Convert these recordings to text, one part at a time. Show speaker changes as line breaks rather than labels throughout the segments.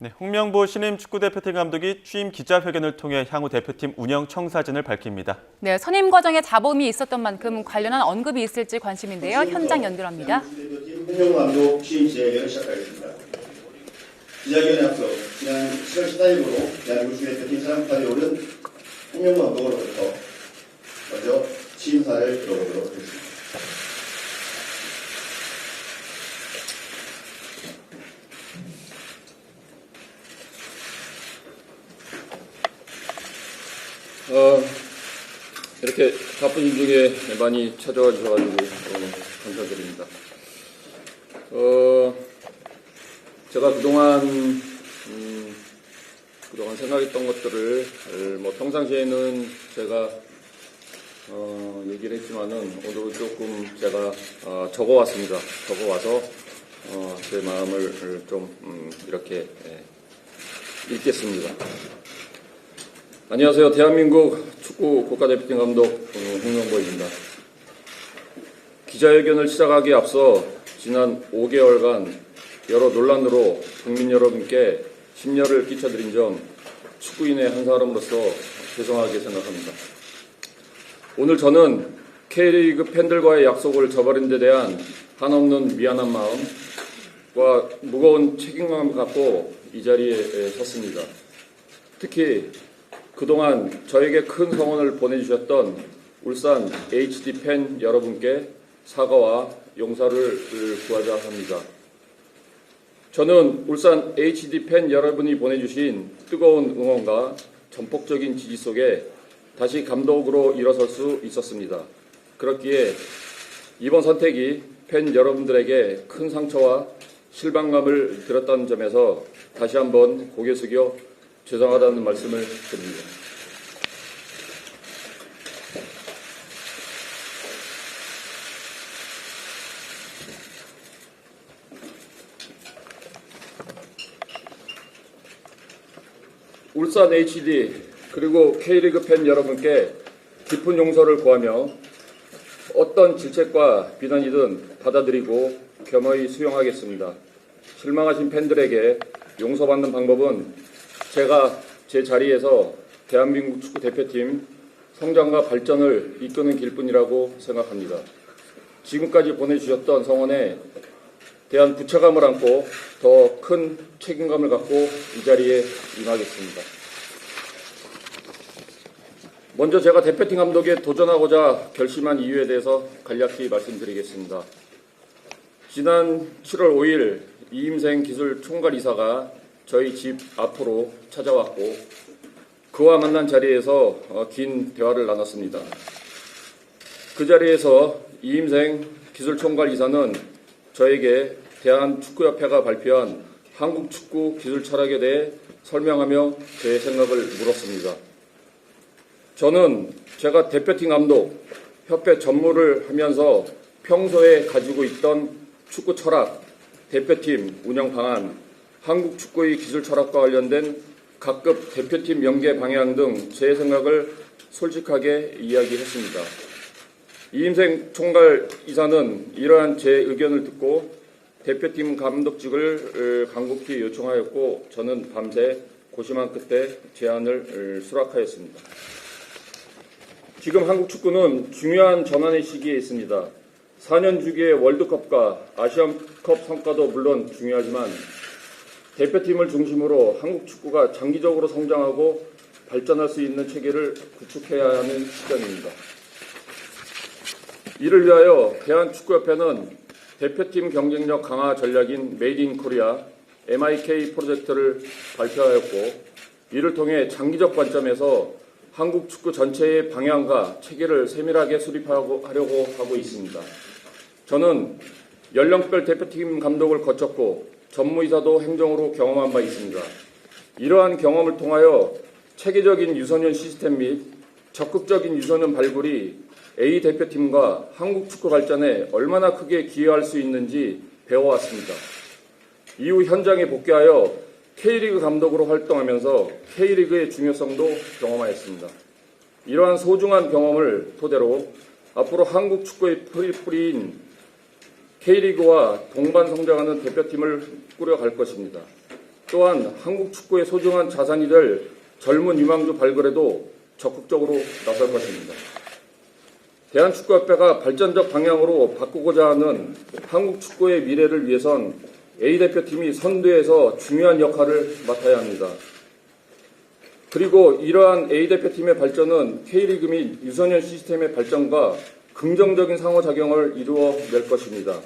네, 홍명보 신임 축구대표팀 감독이 취임 기자회견을 통해 향후 대표팀 운영 청사진을 밝힙니다.
네, 선임 과정에 잡음이 있었던 만큼 관련한 언급이 있을지 관심인데요. 현장 연결합니다.
홍명보 감독 취임 기자회견을 시작하겠습니다. 기자회견에 앞서 지난 7월 14일부로 대한민국 축구대표팀 사령탑에 오른 홍명보 감독으로부터 먼저 취임사를 들어보도록 하겠습니다.
이렇게 바쁜 일 중에 많이 찾아와 주셔가지고 감사드립니다. 제가 그동안 생각했던 것들을 평상시에는 제가 얘기를 했지만은 오늘은 조금 제가 적어왔습니다. 적어와서 제 마음을 좀 이렇게 읽겠습니다. 안녕하세요. 대한민국 축구 국가대표팀 감독 홍명보입니다. 기자회견을 시작하기에 앞서 지난 5개월간 여러 논란으로 국민 여러분께 심려를 끼쳐드린 점 축구인의 한 사람으로서 죄송하게 생각합니다. 오늘 저는 K리그 팬들과의 약속을 저버린 데 대한 한없는 미안한 마음과 무거운 책임감을 갖고 이 자리에 섰습니다. 특히 그동안 저에게 큰 성원을 보내주셨던 울산 HD 팬 여러분께 사과와 용서를 구하자 합니다. 저는 울산 HD 팬 여러분이 보내주신 뜨거운 응원과 전폭적인 지지 속에 다시 감독으로 일어설 수 있었습니다. 그렇기에 이번 선택이 팬 여러분들에게 큰 상처와 실망감을 드렸다는 점에서 다시 한번 고개 숙여 죄송하다는 말씀을 드립니다. 울산 HD 그리고 K리그 팬 여러분께 깊은 용서를 구하며 어떤 질책과 비난이든 받아들이고 겸허히 수용하겠습니다. 실망하신 팬들에게 용서받는 방법은 제가 제 자리에서 대한민국 축구 대표팀 성장과 발전을 이끄는 길뿐이라고 생각합니다. 지금까지 보내주셨던 성원에 대한 부채감을 안고 더 큰 책임감을 갖고 이 자리에 임하겠습니다. 먼저 제가 대표팀 감독에 도전하고자 결심한 이유에 대해서 간략히 말씀드리겠습니다. 지난 7월 5일 이임생 기술 총괄 이사가 저희 집 앞으로 찾아왔고 그와 만난 자리에서 긴 대화를 나눴습니다. 그 자리에서 이임생 기술총괄 이사는 저에게 대한축구협회가 발표한 한국축구 기술 철학에 대해 설명하며 제 생각을 물었습니다. 저는 제가 대표팀 감독, 협회 전무를 하면서 평소에 가지고 있던 축구 철학, 대표팀 운영 방안, 한국 축구의 기술 철학과 관련된 각급 대표팀 연계 방향 등 제 생각을 솔직하게 이야기했습니다. 이임생 총괄 이사는 이러한 제 의견을 듣고 대표팀 감독직을 간곡히 요청하였고 저는 밤새 고심한 끝에 제안을 수락하였습니다. 지금 한국 축구는 중요한 전환의 시기에 있습니다. 4년 주기의 월드컵과 아시안컵 성과도 물론 중요하지만 대표팀을 중심으로 한국 축구가 장기적으로 성장하고 발전할 수 있는 체계를 구축해야 하는 시점입니다. 이를 위하여 대한축구협회는 대표팀 경쟁력 강화 전략인 메이드 인 코리아 MIK 프로젝트를 발표하였고 이를 통해 장기적 관점에서 한국 축구 전체의 방향과 체계를 세밀하게 수립하려고 하고 있습니다. 저는 연령별 대표팀 감독을 거쳤고 전무이사도 행정으로 경험한 바 있습니다. 이러한 경험을 통하여 체계적인 유소년 시스템 및 적극적인 유소년 발굴이 A 대표팀과 한국 축구 발전에 얼마나 크게 기여할 수 있는지 배워왔습니다. 이후 현장에 복귀하여 K리그 감독으로 활동하면서 K리그의 중요성도 경험하였습니다. 이러한 소중한 경험을 토대로 앞으로 한국 축구의 뿌리인 K리그와 동반 성장하는 대표팀을 꾸려갈 것입니다. 또한 한국 축구의 소중한 자산이 될 젊은 유망주 발굴에도 적극적으로 나설 것입니다. 대한축구협회가 발전적 방향으로 바꾸고자 하는 한국 축구의 미래를 위해선 A대표팀이 선두에서 중요한 역할을 맡아야 합니다. 그리고 이러한 A대표팀의 발전은 K리그 및 유소년 시스템의 발전과 긍정적인 상호작용을 이루어낼 것입니다.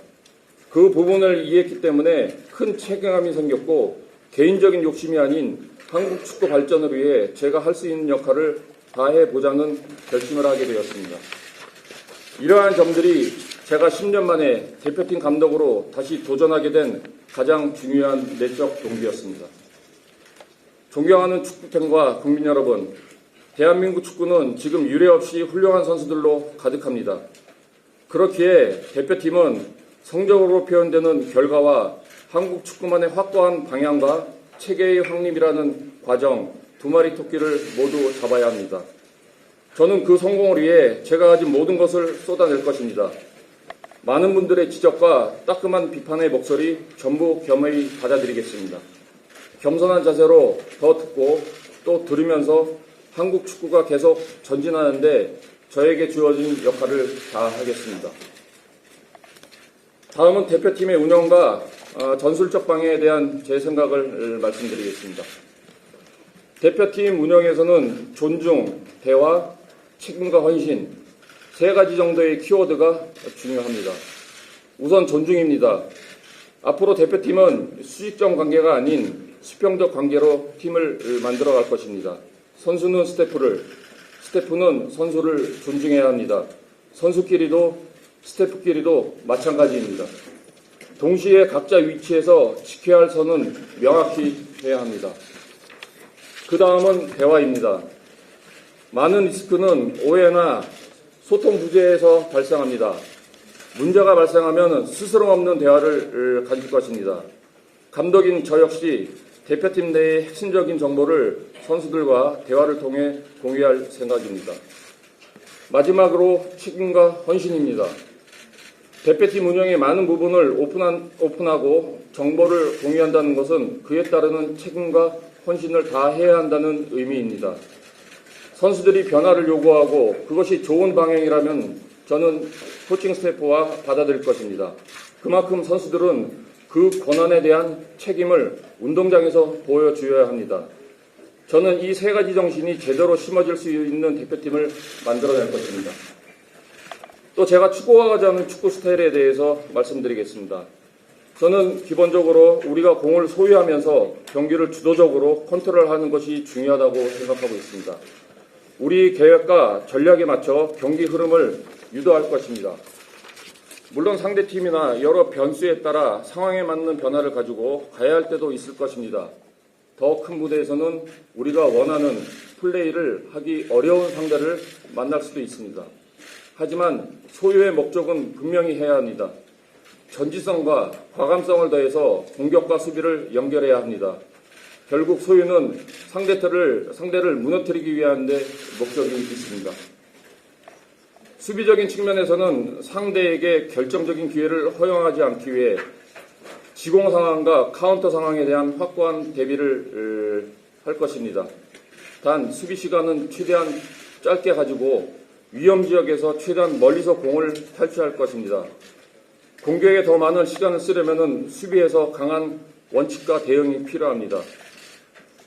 그 부분을 이해했기 때문에 큰 책임감이 생겼고 개인적인 욕심이 아닌 한국 축구 발전을 위해 제가 할 수 있는 역할을 다해보자는 결심을 하게 되었습니다. 이러한 점들이 제가 10년 만에 대표팀 감독으로 다시 도전하게 된 가장 중요한 내적 동기였습니다. 존경하는 축구팬과 국민 여러분, 대한민국 축구는 지금 유례 없이 훌륭한 선수들로 가득합니다. 그렇기에 대표팀은 성적으로 표현되는 결과와 한국 축구만의 확고한 방향과 체계의 확립이라는 과정, 두 마리 토끼를 모두 잡아야 합니다. 저는 그 성공을 위해 제가 가진 모든 것을 쏟아낼 것입니다. 많은 분들의 지적과 따끔한 비판의 목소리 전부 겸허히 받아들이겠습니다. 겸손한 자세로 더 듣고 또 들으면서 한국 축구가 계속 전진하는데 저에게 주어진 역할을 다하겠습니다. 다음은 대표팀의 운영과 전술적 방향에 대한 제 생각을 말씀드리겠습니다. 대표팀 운영에서는 존중, 대화, 책임과 헌신, 세 가지 정도의 키워드가 중요합니다. 우선 존중입니다. 앞으로 대표팀은 수직적 관계가 아닌 수평적 관계로 팀을 만들어갈 것입니다. 선수는 스태프는 선수를 존중해야 합니다. 선수끼리도 스태프끼리도 마찬가지입니다. 동시에 각자 위치에서 지켜야 할 선은 명확히 해야 합니다. 그 다음은 대화입니다. 많은 리스크는 오해나 소통 부재에서 발생합니다. 문제가 발생하면 스스럼 없는 대화를 가질 것입니다. 감독인 저 역시 대표팀 내의 핵심적인 정보를 선수들과 대화를 통해 공유할 생각입니다. 마지막으로 책임과 헌신입니다. 대표팀 운영의 많은 부분을 오픈하고 정보를 공유한다는 것은 그에 따르는 책임과 헌신을 다해야 한다는 의미입니다. 선수들이 변화를 요구하고 그것이 좋은 방향이라면 저는 코칭 스태프와 받아들일 것입니다. 그만큼 선수들은 그 권한에 대한 책임을 운동장에서 보여주어야 합니다. 저는 이 세 가지 정신이 제대로 심어질 수 있는 대표팀을 만들어낼 것입니다. 또 제가 추구하고자 하는 축구 스타일에 대해서 말씀드리겠습니다. 저는 기본적으로 우리가 공을 소유하면서 경기를 주도적으로 컨트롤하는 것이 중요하다고 생각하고 있습니다. 우리 계획과 전략에 맞춰 경기 흐름을 유도할 것입니다. 물론 상대팀이나 여러 변수에 따라 상황에 맞는 변화를 가지고 가야 할 때도 있을 것입니다. 더 큰 무대에서는 우리가 원하는 플레이를 하기 어려운 상대를 만날 수도 있습니다. 하지만 소유의 목적은 분명히 해야 합니다. 전지성과 과감성을 더해서 공격과 수비를 연결해야 합니다. 결국 소유는 상대를 무너뜨리기 위한 데 목적이 있습니다. 수비적인 측면에서는 상대에게 결정적인 기회를 허용하지 않기 위해 지공 상황과 카운터 상황에 대한 확고한 대비를 할 것입니다. 단 수비 시간은 최대한 짧게 가지고 위험 지역에서 최대한 멀리서 공을 탈취할 것입니다. 공격에 더 많은 시간을 쓰려면 수비에서 강한 원칙과 대응이 필요합니다.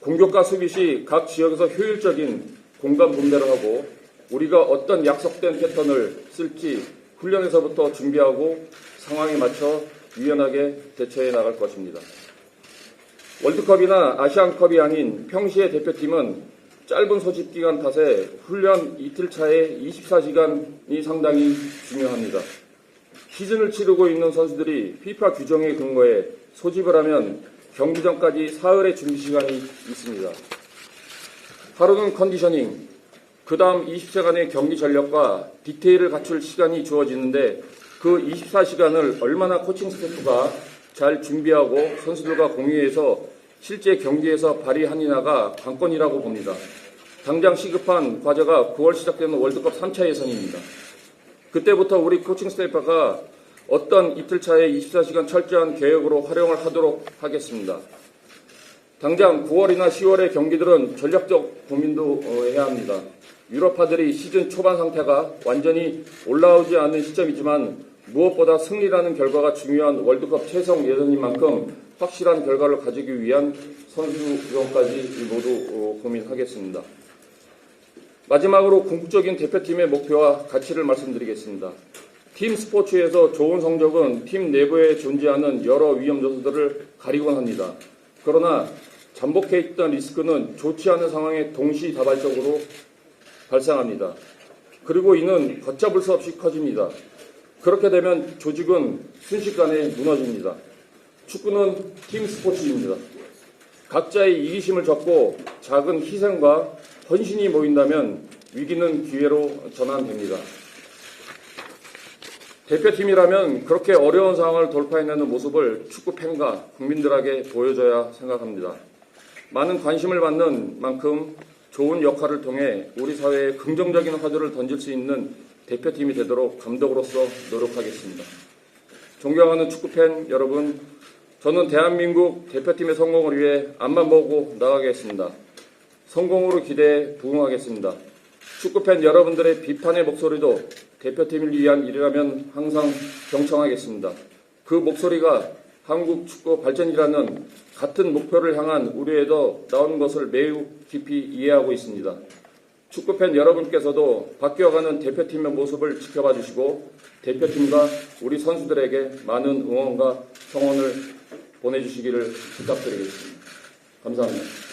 공격과 수비 시 각 지역에서 효율적인 공간 분배를 하고 우리가 어떤 약속된 패턴을 쓸지 훈련에서부터 준비하고 상황에 맞춰 유연하게 대처해 나갈 것입니다. 월드컵이나 아시안컵이 아닌 평시의 대표팀은 짧은 소집 기간 탓에 훈련 이틀 차에 24시간이 상당히 중요합니다. 시즌을 치르고 있는 선수들이 FIFA 규정에 근거해 소집을 하면 경기 전까지 사흘의 준비 시간이 있습니다. 하루는 컨디셔닝, 그 다음 20시간의 경기 전력과 디테일을 갖출 시간이 주어지는데 그 24시간을 얼마나 코칭 스태프가 잘 준비하고 선수들과 공유해서 실제 경기에서 발휘하느냐가 관건이라고 봅니다. 당장 시급한 과제가 9월 시작되는 월드컵 3차 예선입니다. 그때부터 우리 코칭 스태프가 어떤 이틀 차에 24시간 철저한 계획으로 활용을 하도록 하겠습니다. 당장 9월이나 10월의 경기들은 전략적 고민도 해야 합니다. 유럽파들이 시즌 초반 상태가 완전히 올라오지 않은 시점이지만 무엇보다 승리라는 결과가 중요한 월드컵 최종 예선인 만큼 확실한 결과를 가지기 위한 선수 구성까지 모두 고민하겠습니다. 마지막으로 궁극적인 대표팀의 목표와 가치를 말씀드리겠습니다. 팀 스포츠에서 좋은 성적은 팀 내부에 존재하는 여러 위험 요소들을 가리곤 합니다. 그러나 잠복해 있던 리스크는 좋지 않은 상황에 동시다발적으로 발생합니다. 그리고 이는 걷잡을 수 없이 커집니다. 그렇게 되면 조직은 순식간에 무너집니다. 축구는 팀 스포츠입니다. 각자의 이기심을 접고 작은 희생과 헌신이 모인다면 위기는 기회로 전환됩니다. 대표팀이라면 그렇게 어려운 상황을 돌파해내는 모습을 축구팬과 국민들에게 보여줘야 생각합니다. 많은 관심을 받는 만큼 좋은 역할을 통해 우리 사회에 긍정적인 화두를 던질 수 있는 대표팀이 되도록 감독으로서 노력하겠습니다. 존경하는 축구팬 여러분, 저는 대한민국 대표팀의 성공을 위해 앞만 보고 나가겠습니다. 성공으로 기대해 부응하겠습니다. 축구팬 여러분들의 비판의 목소리도 대표팀을 위한 일이라면 항상 경청하겠습니다. 그 목소리가 한국 축구 발전이라는 같은 목표를 향한 우리에도 나오는 것을 매우 깊이 이해하고 있습니다. 축구팬 여러분께서도 바뀌어가는 대표팀의 모습을 지켜봐 주시고 대표팀과 우리 선수들에게 많은 응원과 성원을 보내주시기를 부탁드리겠습니다. 감사합니다.